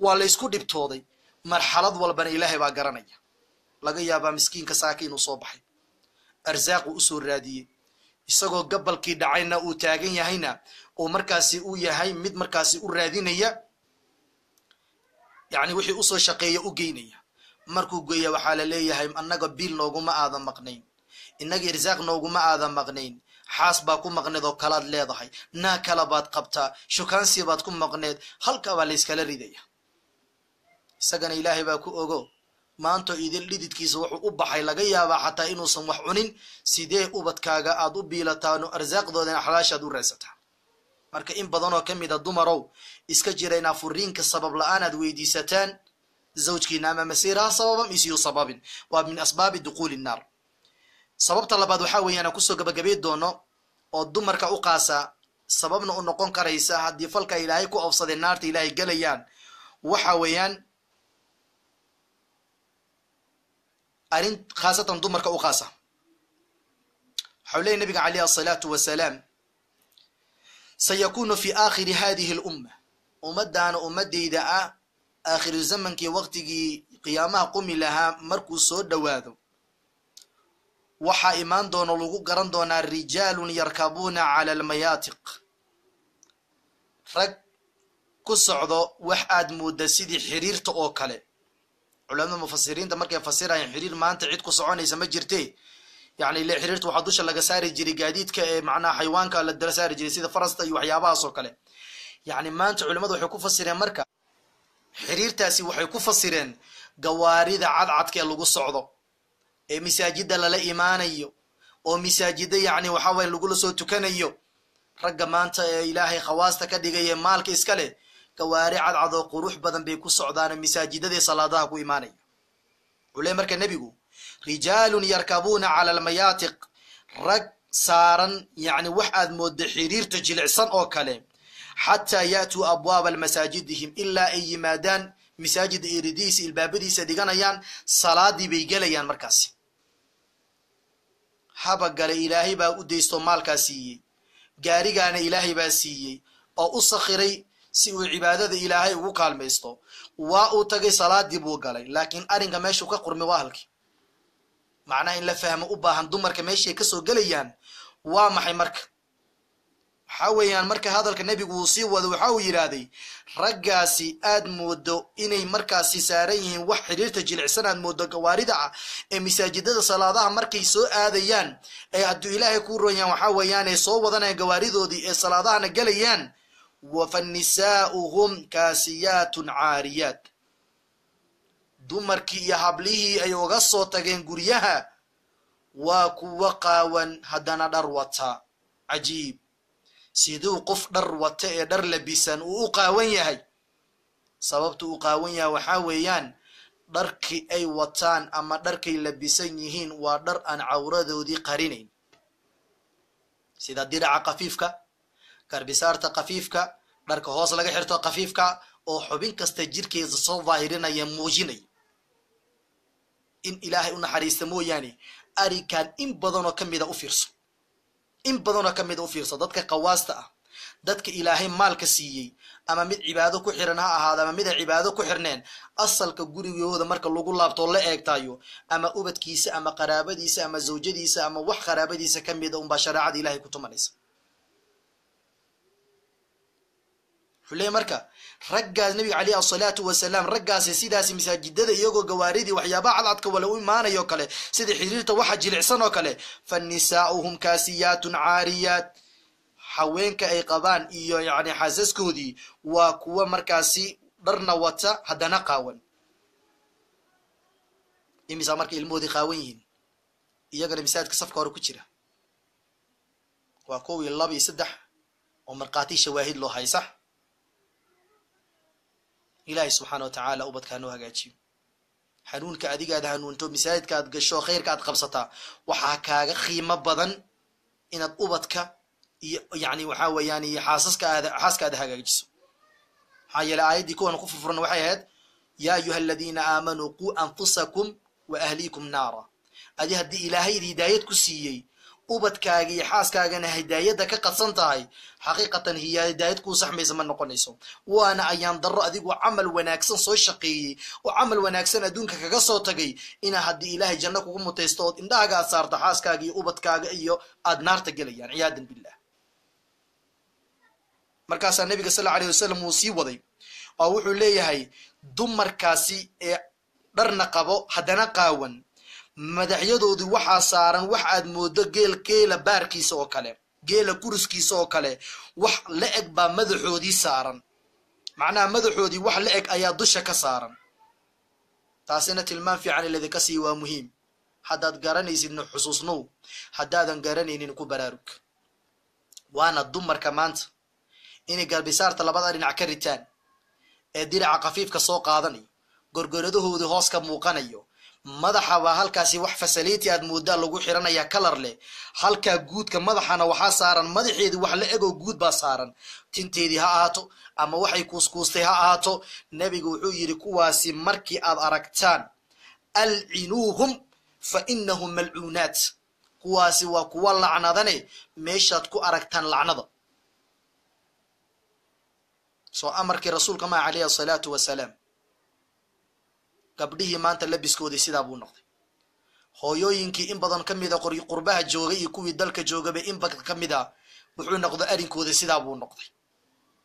waa laysku dhibtooday marxalad walbana ilaahay baa garanaya laga yaabaa miskiinka saaka inuu soo baxay arsaaqu u soo raadiyey isagoo gabalkii dhacayna uu taagan yahayna oo markaasi uu yahay mid markaasi u raadinaya yacni wixii usoo shaqeeya u geynaya markuu geeya waxaa la leeyahay annaga biil nooguma aadan maqnayn innaga irsaaq nooguma aadan maqnayn xaas baa ku maqneed oo kalaad leedahay naa kala baad qabtaa shukaansi baad ku maqneed halka baa layskala ridaya isagana ilaahay baa ku ogo maanta idin lididkiisa wuxuu u baxay laga yaabaa xataa inuusan wax cunin sidee ubadkaaga aad u biilataano arsaaqdoodana xalaashaad u raadsataa marka in badanoo ka mid a dumarow iska jira inaa furiinka sabab la-aan aad weydiisataan zawjkiina ama masiiraha sababan isiyu sababin waa min asbaabi duquuli nnaar sababta labaad waxaa weeyaan aan kusoo gabagabay doono oo dumarka u qaasa sababna u noqon karaysa haddii falka ilaahay ku ofsadeen naarta ilaahay gelayaan waxa weeyaan arrin khaasatan dumarka u qaasa waxau leeyahy nabiga calayhi asalaatu wasalaam sayakunu fi aakhiri hadihi lumma ummaddaana ummadayda ah aakhiru zamankii waqtigii qiyaamaha qumi lahaa markuu soo dhowaado waxaa imaan doono lagu garan doonaa rijaalun yarkabuuna cala almayaatiq rag ku socdo wax aad moodda sidii xiriirta oo kale culamada mufasiriinta markay fasirayaan xiriir maanta cid ku soconaysa ma jirte yacni ile xiriirta waxaa dusha laga saari jiray gaadiidka ee macnaha xayawaanka la dala saari jiray sida farasta iyo waxyaabahaas oo kale yacni maanta culimadu waxay ku fasireen marka xiriirtaasi waxay ku fasireen gawaarida cadcadka ee lagu socdo ee masaajida lala imaanayo oo masaajida yacni waxaa waye lagula soo tukanayo ragga maanta ee ilaahay khawaasta ka dhigaya maalka iska leh gawaari cadcad oo qurux badan bay ku socdaan masaajidadii salaadaha ku imaanaya wuxuu marka nebigu rijaalun yarkabuuna cala almayaatiq rag saaran yacni wax aad moodda xiriirta jilicsan oo kale xataa ya'tuu abwaaba masaajidihim ilaa ay yimaadaan masaajida iridihiisa ilbaabadiisa dhiganayaan salaadii bay gelayaan markaasi haba gale ilaahay baa u daysto maalkaa siiyey gaarigaana ilaahay baa siiyey oo u sakhiray si uu cibaadada ilaahay ugu kaalmaysto waa uu tagay salaadii buu galay laakiin arrinka meeshuu ka qurmi waa halkii macnaha in la fahmo u baahan dumarka meeshay kasoo gelayaan waa maxay marka waxaa weeyaan marka hadalka nebigu uu sii wado waxa uu yidhaahday raggaasi aad moodo inay markaasi saaran yihiin wax xiriirta jilicsan aad moodo gawaarida ah ee masaajidada salaadaha markay soo aadayaan ee hadduu ilaahay kuu roonyaan waxaa weeyaan ay soo wadanayaan gawaaridoodii ee salaadahana gelayaan wafanisaa'uhum kaasiyaatun caariyaat dumarkii iyo hablihii ay uga soo tageen guryaha waa kuwa qaawan haddana dhar wata cajiib siduu qof dhar wata ee dhar labisan uu u qaawan yahay sababtu u qaawan yahay waxaa weeyaan dharkii ay wataan ama dharkay labisan yihiin waa dhar aan cawradoodii qarinayn sida diraca qafiifka garbisaarta qafiifka dharka hoos laga xirto qafiifka oo xubin kasta jirkeeda soo daahirinaya muujinay in ilaahay u naxariista mooyaane arikan in badanoo ka mida u fiirso in badanoo ka mida u fiirso dadka qawaasta ah dadka ilaahay maalka siiyey ama mid cibaado ku xiran ha ahaado ama mida cibaado ku xirneen asalka gurigooda marka lagu laabto la eegtayo ama ubadkiisa ama qaraabadiisa ama zawjadiisa ama wax qaraabadiisa ka mida unbaa shareecada ilaahay ku tumanaysa xulay marka raggaas nabiga calayhi asalaatu wasalaam raggaasi sidaasi masaajidada iyagoo gawaaridii waxyaabaha cadcadka wala u imaanayo kale sida xiriirta waxa jilicsan oo kale fannisaa'uhum kaasiyaatun caariyaat haweenka ay qabaan iyo yacni xaasaskoodii waa kuwa markaasi dharna wata haddana qaawan imisa marka ilmoodii qaawan yihiin iyagana masaajidka safka hore ku jira waa 1 iyo 2 iyo 3 oo marqaati shawaahid loo haysa ilaahay subxaana wa tacaala ubadkaa noo hagaajiyo xanuunka adigaad hanuunto masaajidka aad gasho khayrka aad qabsataa waxaa kaaga qiimo badan inaad ubadka iyo yacni waxaa weeyaan iyo xaaskaada hagaajiso maxaa yeele aayaddii kuwan ku furfuran waxay ahayd yaa ayuha aladiina aamanuu quu anfusakum wa ahliikum naara adi haddii ilaahay hidaayad ku siiyey ubadkaaga iyo xaaskaagana hidaayadda ka qadsan tahay xaqiiqatan hidaayad kuu saxmaysa ma noqonayso waana ayaan darro adigoo camal wanaagsan soo shaqeeyey oo camal wanaagsan adduunka kaga soo tagay inaa haddii ilaahay janno kugu mutaysto ood indhahaaga aad saarto xaaskaaga iyo ubadkaaga iyo aad naarta gelayaan ciyaadan billah markaasaa nabiga sal alayhi wasalam wuu sii waday oo wuxuu leeyahay dumarkaasi ee dharna qabo haddana qaawan madaxyadoodu waxaa saaran wax aad moodo geela baarkiisa oo kale geela kuriskiisa oo kale wax la eg baa madaxoodii saaran macnaha madaxoodii wax la eg ayaa dusha ka saaran taasina tilmaan fiican in ladinka sii waa muhiim haddaad garanaysidna xusuusnow haddaadan garanaynin ku baraarug waana dumarka maanta inay galbisaarta labada dhinac ka ritaan ee diraca khafiifka soo qaadanayo gorgoradahooda hoos ka muuqanayo madaxa waa halkaasi wax fasaliiti aad moodaa lagu xiranaya kalar leh halka guudka madaxana waxaa saaran madaxeedii wax la ego guud baa saaran tinteedii ha ahaato ama waxay kuuskuustay ha ahaato nabigu wuxuu yiri kuwaasi markii aad aragtaan alcinuuhum fa innahum malcuunaat kuwaasi waa kuwa lacnadane meeshaad ku aragtaan lacnada soo amarkii rasuulka ma calayhi salaatu wasalaam gabdhihii maanta labiskoodii sidaa buu noqday hooyooyinkii in badan ka mid a qurbaha joogay iyo kuwii dalka joogaba in badan ka mid a wuxuu noqday arinkooda sidaa buu noqday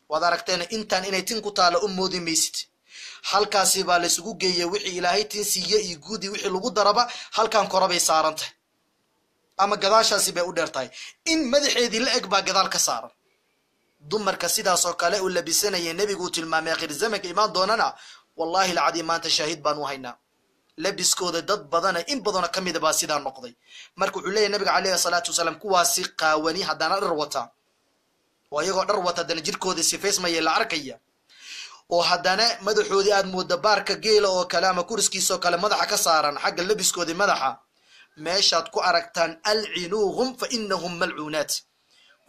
waad aragteen intaan inay tin ku taalo u moodi maysid halkaasi baa la isugu geeyay wixii ilaahay tin siiye iyo guudi wixii lagu daraba halkan korabay saarantay ama gadaashaasi bay u dheertahay in madaxeedii la eg baa gadaal ka saaran dumarka sidaas oo kale u labisanaya nabigu tilmaamay akhir zamanka imaan doonana wallahi alcadiim maanta shaahid baan u haynaa labiskooda dad badana in badana ka mid baa sidaa noqday marka wuxuu leeyahay nabiga calayhi salaatu wasalaam kuwaasi qaawani haddana dhar wata oo iyagoo dhar wata haddana jirkooda sifaysmaya la arkaya oo haddana madaxoodii aad mooda baarka geela oo kale ama kuriskiisoo kale madaxa ka saaran xagga labiskoodii madaxa meeshaad ku aragtaan alcinuuhum fa innahum malcuunaat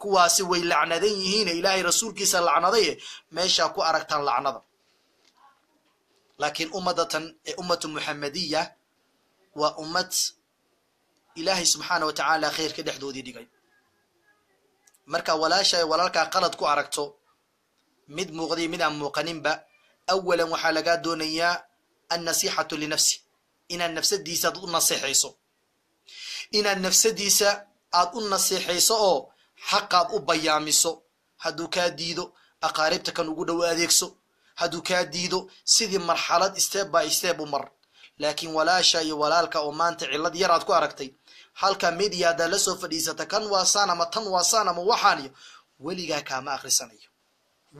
kuwaasi way lacnadan yihiin ilaahay rasuulkiisa lacnaday meeshaa ku aragtaan lacnada laakiin ummadatan ee ummatu muxammadiyya waa ummad ilaahay subxaanahu wa tacaala khayrka dhexdoodii dhigay marka walaasha walaalkaa qalad ku aragto mid muuqday mid aan muuqaninba awalan waxaa lagaa doonayaa annasiixatu linafsi inaad nafsadiisa aad u naseexayso inaad nafsadiisa aad u naseexayso oo xaqaad u bayaamiso hadduu kaa diido aqaaribta kan ugu dhow adeegso hadduu kaa diido sidii marxalad step by step u mar laakiin walaasha iyo walaalka oo maanta cillad yar aad ku aragtay halka mediada la soo fadhiisata kan waasaan ama tan waasaan ama waxaan iyo weligaa kaama akhrisanayo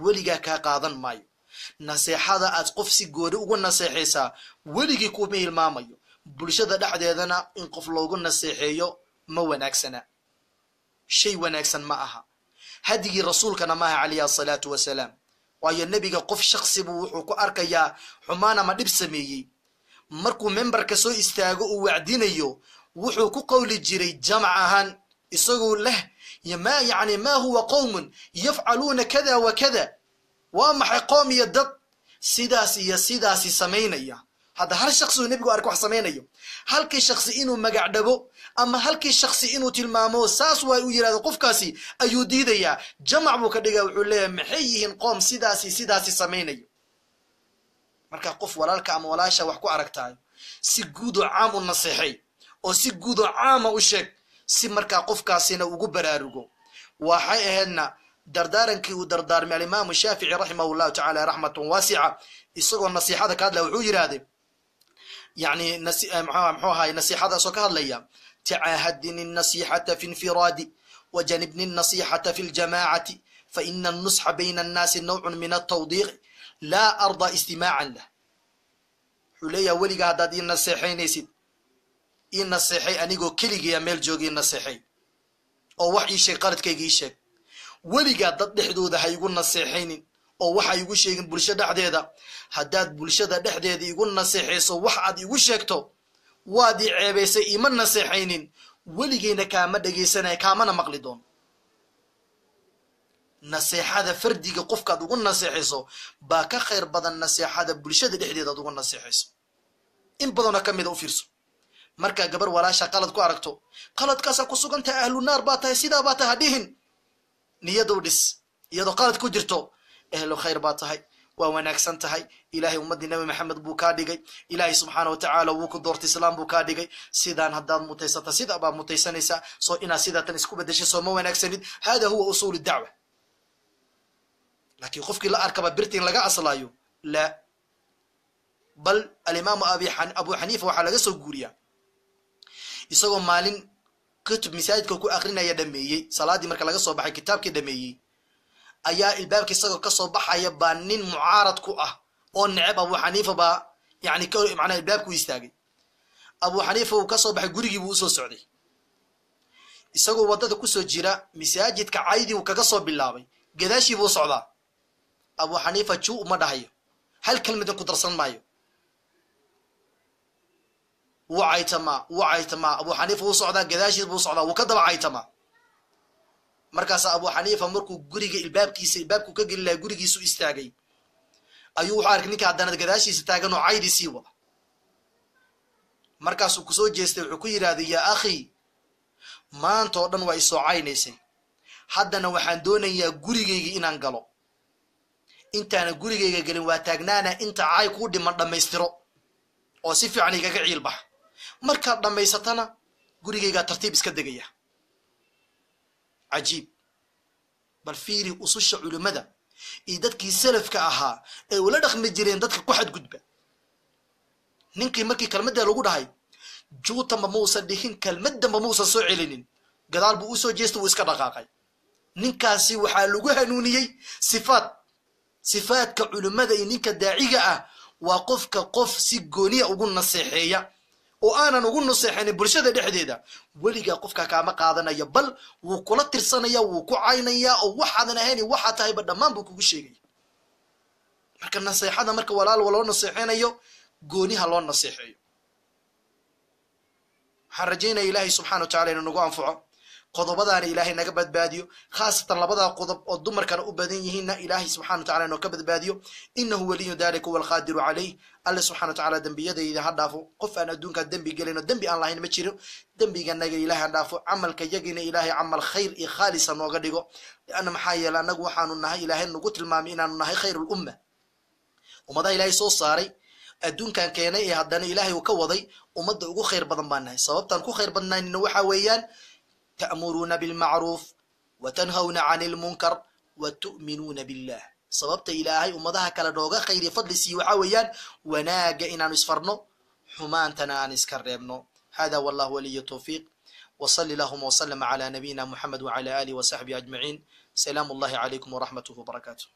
weligaa kaa qaadan maayo naseexada aad qof si gooni ugu naseexaysaa weligii kuma hilmaamayo bulshada dhexdeedana in qof loogu naseexeeyo ma wanaagsana shay wanaagsan ma aha hadigii rasuulkana maaha calayhi salaatu wasalaam waayo nebiga qof shakhsi buu wuxuu ku arkayaa xumaan ama dhib sameeyey markuu membarka soo istaago uu wacdinayo wuxuu ku qowli jiray jamac ahaan isagoo leh yani ma huwa qowmun yafcaluuna kada wa kada waa maxay qoom iyo dad sidaas iyo sidaasi samaynaya hadda hal shakhsi uu nebigu arko wax samaynayo halkii shakhsi inuu magac dhabo ama halkii shakhsi inuu tilmaamo saas waa u yiraahdo qofkaasi ayuu diidayaa jamac buu ka dhigaa wuxuu leeyahay maxay yihiin qoom sidaasi samaynayo marka qof walaalka ama walaasha wax ku aragtaay si guud oo caam u naseexay oo si guud oo caama u sheeg si markaa qofkaasina ugu baraarugo waxay ahaydna dardaarankii uu dardaarmay alimaamu shaafici raximahullahu tacaala raxmatan waasica isagoo nasiixada ka hadlaya wuxuu yidhaahday يعني محوها نصيحة سوكها ليا تعاهدني النصيحة في انفرادي وجنبني النصيحة في الجماعة فإن النصح بين الناس نوع من التوضيح لا أرضى استماعا له حليا ولي قاعدة دي النصيحين يسيد إن النصيحي أنيقو كليجي يميل جوجي النصيحي أو وحي شيء قالت كيجي شيء ولي قاعدة دي حدودها يقول النصيحين oo waxa igu sheegin bulshada dhexdeeda hadaad bulshada dhexdeeda igu naseexayso wax aad igu sheegto waad i ceebaysay ima naseexaynin weligeena kaama dhageysanay kaamana maqli doon naseexada fardiga qofkaad ugu naseexayso baa ka khayr badan naseexada bulshada dhexdeeda ugu naseexayso in badan ka mid u fiirso marka gabar walaasha qalad ku aragto qaladkaas ku suganta ahlu naar baa tahay sida baa tahay dhihin niyadu dhis iyadoo qalad ku jirto أهل خير باتهاي ونكسن تهاي إلهي أمد النبي محمد بوكاديجي إلهي سبحانه وتعالى وكو دورت إسلام بوكاديجي سيدان هداد متيسة سيدا أبا متيسانيسا سو إنا سيدا تنسكو بدشي سو مو ونكسند هذا هو أصول الدعوة لكن خفك لا أركب برتين لقى أصلايو لا بل الإمام أبو حنيفة وحلقة سو قوريا يسوغو مالين كتب مساعد كوكو آخرين يدميي صلاة دي مركا لقى صوبحي كتاب كدميي ayaa ilbaabka isagoo ka soo baxaya baa nin mucaarad ku ah oo neceb Abu Xaniifa baa يعني معناه الباب كو يستاغي أبو حنيفة وكسو بحي قريقي بوصو سعودي isagoo wadada ku soo jira masaajidka caaydi uu kaga soo bilaabay gadaashii buu socdaa Abu Hanifa juu uma dhahayo hal kelmad ku darsan maayo wacaytama Abu Hanifa uu socdaa gadaashii buu socdaa uu ka daba caytama markaas Abu Hanifa markuu guriga ilbaabku ka gali lahaa gurigiisu istaagay ayuu wuxuu arkay ninka haddana gadaashiisa taagan oo caaydi sii wada markaas uu ku soo jeestay wuxuu ku yiraahday ya akhi maanta oo dhan way soo caynaysay haddana waxaan doonayaa gurigeyga inaan galo intaana gurigeyga galin waa taagnaana inta caay ku dhiman dhameystiro oo si fiican igaga ciilbax marka dhameysatana gurigeyga tartiib iska degaya ajiib bal fiiri ususha culimada ee dadkii salafka ahaa ee wala dhaqmi jireen dadka ku xad gudba ninkii markii kalmada lagu dhahay juuta ma muusan dhihin kalmada ma muusan soo celinin gadaal buu u soo jeestay uu iska dhaqaaqay ninkaasi waxa lagu hanuuniyay sifaadka culimada iyo ninka daaciga ah waa qofka qof si gooniya ugu naseexeeya oo aanan ugu naseexin bulshada dhexdeeda waliga qofka kaama qaadanayo bal wuu kula tirsanaya wuu ku caynaya oo waxaadan ahayn waxa tahay dhamaan buu kugu sheegay marka naseexada marka walaal walaal naseexinayo gooniha loo naseexeeyo حرجينا إلهي سبحانه وتعالى إنه نقول أنفعه قضبضان إلهي نقبض باديو خاصة لبضا قضب الضمر كان أبدين يهينا إلهي سبحانه وتعالى إنه كبض باديو إنه ولي ذلك والقادر عليه الله سبحانه وتعالى دنبي يده إذا هدافه قف أنا دونك الدنبي قالنا الدنبي الله إنه متشيره دنبي قالنا إلهي هدافه عمل كيجينا إلهي عمل خير خالصا وقدقه لأن محايا لا نقوى حانو النهي إلهي إنه قتل المامين أنه النهي خير الأمة ومضى إلهي صوص صاري adduun kan keenay ee haddana ilaahay uu ka waday umada ugu khayr badan baan nahay sababtan ku khayr badnaayna waxa weeyaan ta'muruna bil ma'ruf wa tanhauna 'anil munkar wa tu'minuna billah sababta ilaahay umadaha kala dhooga khayri fadlisi waxa weeyaan wanaaga inaan isfarno xumaantana aan iska reebno hada wallahu waliy tawfiq wa sallallahu wa sallama ala nabina muhammad wa ala alihi wa sahbihi ajma'in salamu alaykum wa rahmatuhu wa barakatuh